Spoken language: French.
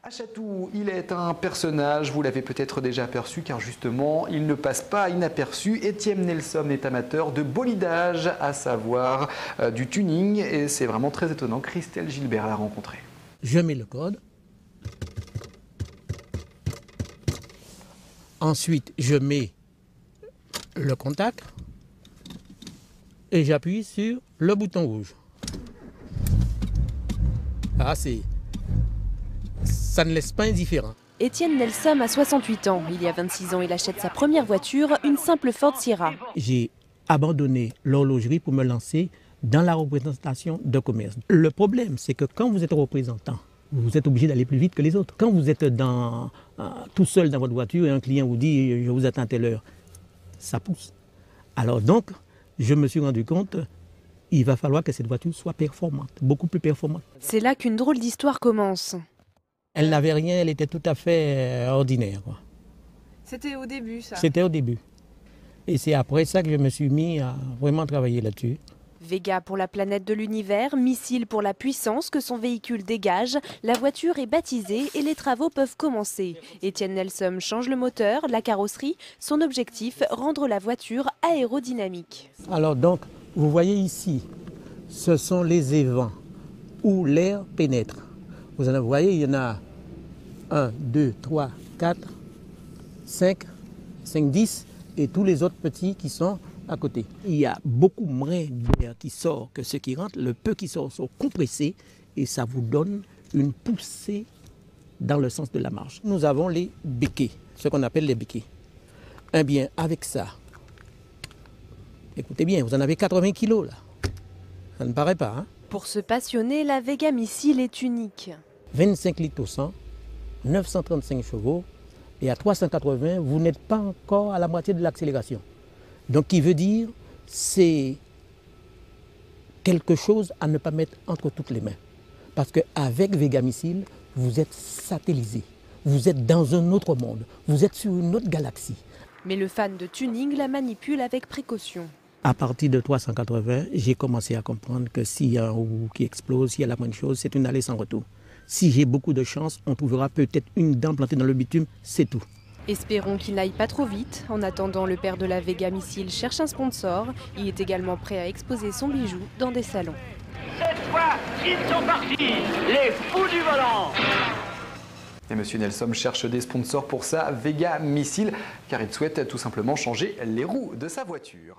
Achatou, il est un personnage, vous l'avez peut-être déjà aperçu car justement, il ne passe pas inaperçu. Étienne Nelson est amateur de bolidage, à savoir du tuning, et c'est vraiment très étonnant. Christelle Gilbert l'a rencontré. Je mets le code. Ensuite, je mets le contact et j'appuie sur le bouton rouge. Ah, ça ne laisse pas indifférent. Étienne Nelson a 68 ans. Il y a 26 ans, il achète sa première voiture, une simple Ford Sierra. J'ai abandonné l'horlogerie pour me lancer dans la représentation de commerce. Le problème, c'est que quand vous êtes représentant, vous êtes obligé d'aller plus vite que les autres. Quand vous êtes tout seul dans votre voiture et un client vous dit « je vous attends à telle heure », ça pousse. Alors donc, je me suis rendu compte il va falloir que cette voiture soit performante, beaucoup plus performante. C'est là qu'une drôle d'histoire commence. Elle n'avait rien, elle était tout à fait ordinaire. C'était au début, ça? C'était au début. Et c'est après ça que je me suis mis à vraiment travailler là-dessus. Vega pour la planète de l'univers, Missile pour la puissance que son véhicule dégage. La voiture est baptisée et les travaux peuvent commencer. Étienne Nelson change le moteur, la carrosserie. Son objectif, rendre la voiture aérodynamique. Alors donc, vous voyez ici, ce sont les évents où l'air pénètre. Vous voyez, il y en a 1, 2, 3, 4, 5, 10 et tous les autres petits qui sont à côté. Il y a beaucoup moins d'air qui sort que ce qui rentre. Le peu qui sort sont compressés et ça vous donne une poussée dans le sens de la marche. Nous avons les béquets, ce qu'on appelle les béquets. Eh bien, avec ça, écoutez bien, vous en avez 80 kilos là. Ça ne paraît pas, hein? Pour se passionner, la Vega Missile est unique. 25 litres au 100, 935 chevaux et à 380, vous n'êtes pas encore à la moitié de l'accélération. Donc, qui veut dire, c'est quelque chose à ne pas mettre entre toutes les mains. Parce qu'avec Vega Missile, vous êtes satellisé, vous êtes dans un autre monde, vous êtes sur une autre galaxie. Mais le fan de tuning la manipule avec précaution. À partir de 380, j'ai commencé à comprendre que s'il y a un roue qui explose, s'il y a la moindre chose, c'est une allée sans retour. Si j'ai beaucoup de chance, on trouvera peut-être une dent plantée dans le bitume, c'est tout. Espérons qu'il n'aille pas trop vite. En attendant, le père de la Vega Missile cherche un sponsor. Il est également prêt à exposer son bijou dans des salons. Cette fois, ils sont partis, les fous du volant. Et Monsieur Nelson cherche des sponsors pour sa Vega Missile, car il souhaite tout simplement changer les roues de sa voiture.